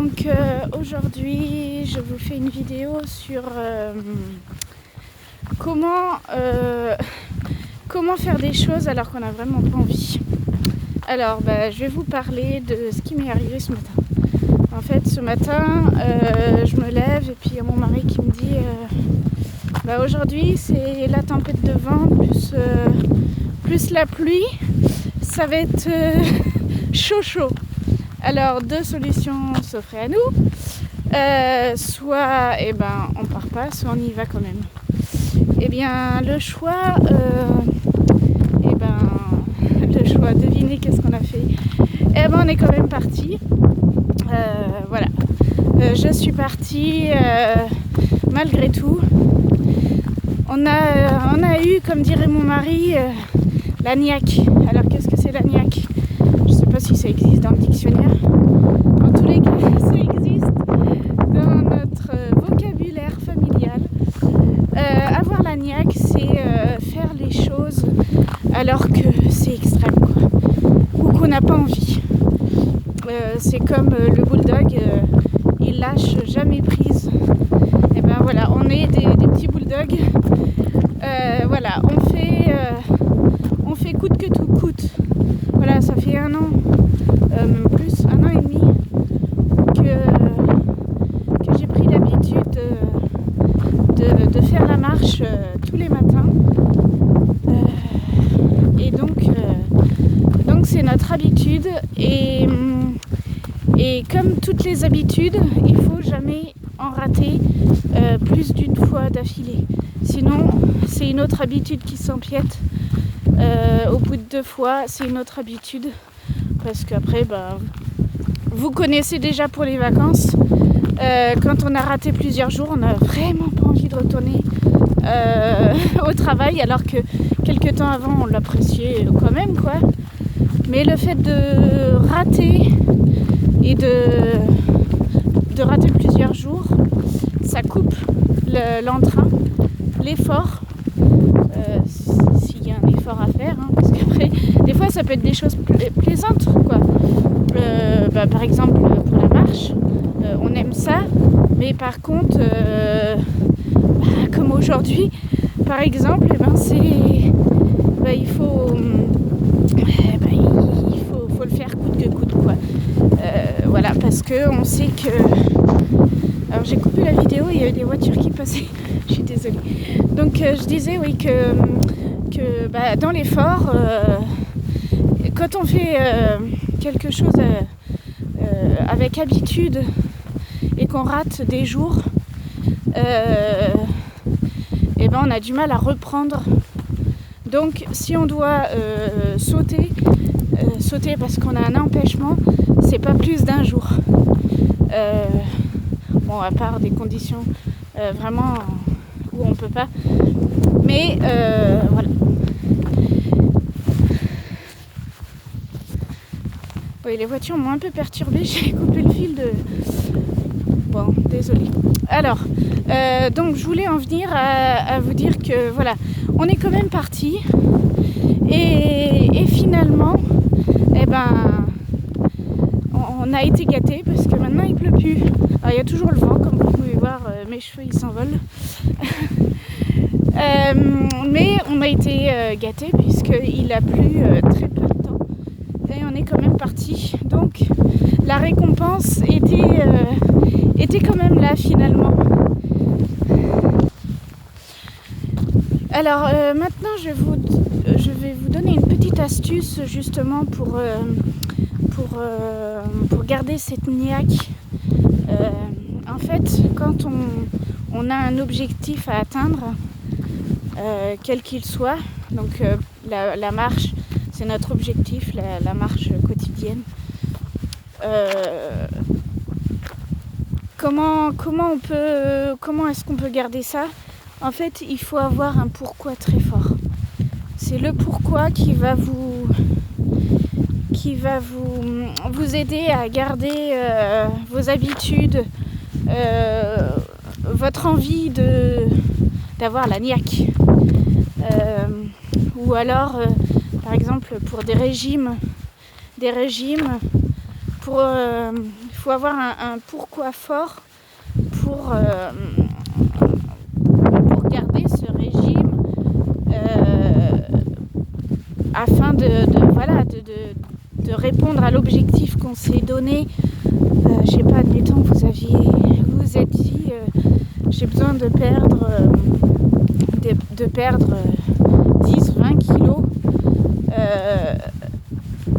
Donc aujourd'hui je vous fais une vidéo sur comment faire des choses alors qu'on n'a vraiment pas envie. Alors je vais vous parler de ce qui m'est arrivé ce matin. En fait ce matin je me lève et puis il y a mon mari qui me dit aujourd'hui c'est la tempête de vent plus la pluie, ça va être chaud. Alors deux solutions s'offraient à nous, soit on part pas, soit on y va quand même. Et bien le choix, devinez qu'est-ce qu'on a fait. On est quand même parti. Je suis partie malgré tout. On a eu, comme dirait mon mari, la niaque. Alors qu'est-ce que c'est la niaque ? Je ne sais pas si ça existe dans le dictionnaire. En tous les cas, ça existe dans notre vocabulaire familial. Avoir la niaque, c'est faire les choses alors que c'est extrême, quoi. Ou qu'on n'a pas envie. C'est comme le bulldog, il lâche jamais prise. On est des petits bulldogs. On fait coûte que tout coûte. Voilà, ça fait 1 an, plus 1 an et demi que j'ai pris l'habitude de faire la marche tous les matins. Donc c'est notre habitude et comme toutes les habitudes, il faut jamais en rater plus d'une fois d'affilée. Sinon, c'est une autre habitude qui s'empiète. Au bout de 2 fois, c'est une autre habitude. Parce qu'après, vous connaissez déjà pour les vacances. Quand on a raté plusieurs jours, on n'a vraiment pas envie de retourner au travail. Alors que quelques temps avant, on l'appréciait quand même, quoi. Mais le fait de rater et de rater plusieurs jours, ça coupe l'entrain, l'effort, s'il y a un effort à faire, parce qu'après, des fois ça peut être des choses plaisantes, quoi. Par exemple pour la marche, on aime ça, mais par contre, comme aujourd'hui, par exemple, il faut le faire coûte que coûte, quoi. Parce que on sait que... Alors j'ai coupé la vidéo, il y avait des voitures qui passaient, je suis désolée. Donc je disais que dans l'effort, quand on fait quelque chose avec habitude et qu'on rate des jours, on a du mal à reprendre. Donc si on doit sauter parce qu'on a un empêchement, c'est pas plus d'1 jour. À part des conditions vraiment où on peut pas. Mais voilà. Oui, les voitures m'ont un peu perturbée, j'ai coupé le fil de... Bon, désolée. Alors, donc je voulais en venir à vous dire que voilà, on est quand même parti et finalement, on a été gâtés parce que maintenant il pleut plus. Alors il y a toujours le vent, comme vous pouvez voir, mes cheveux ils s'envolent. Mais on a été gâtés puisqu'il a plu très peu de temps. Et on est quand même parti. Donc la récompense était quand même là finalement. Alors maintenant je vais vous donner une petite astuce justement pour garder cette niaque. En fait, quand on a un objectif à atteindre, quel qu'il soit, donc la marche, c'est notre objectif, la marche quotidienne. Comment est-ce qu'on peut garder ça ? En fait, il faut avoir un pourquoi très fort. C'est le pourquoi qui va vous aider à garder vos habitudes, votre envie d'avoir la niaque. Ou alors, par exemple, pour des régimes, il faut avoir un pourquoi fort pour garder ce régime afin de répondre à l'objectif qu'on s'est donné. Je sais pas, admettons que vous vous êtes dit j'ai besoin de perdre 10-20 kilos,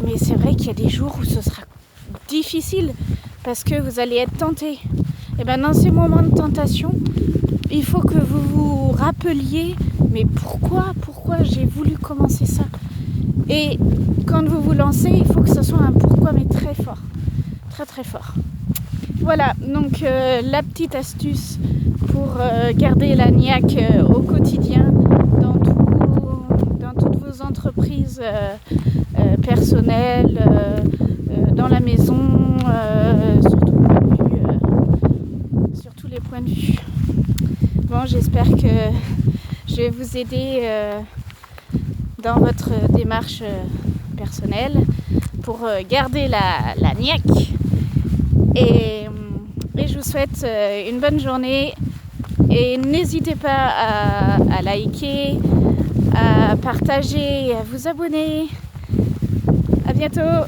mais c'est vrai qu'il y a des jours où ce sera difficile parce que vous allez être tenté. Et bien dans ces moments de tentation, il faut que vous vous rappeliez mais pourquoi j'ai voulu commencer ça. Et quand vous vous lancez, il faut que ce soit un pourquoi mais très fort, très très fort. Voilà, donc la petite astuce pour garder la niaque au quotidien dans toutes vos entreprises personnelles, dans la maison, sur tous les points de vue. Bon, j'espère que je vais vous aider dans votre démarche personnelle pour garder la niaque. Et je vous souhaite une bonne journée et n'hésitez pas à liker, à partager et à vous abonner. À bientôt.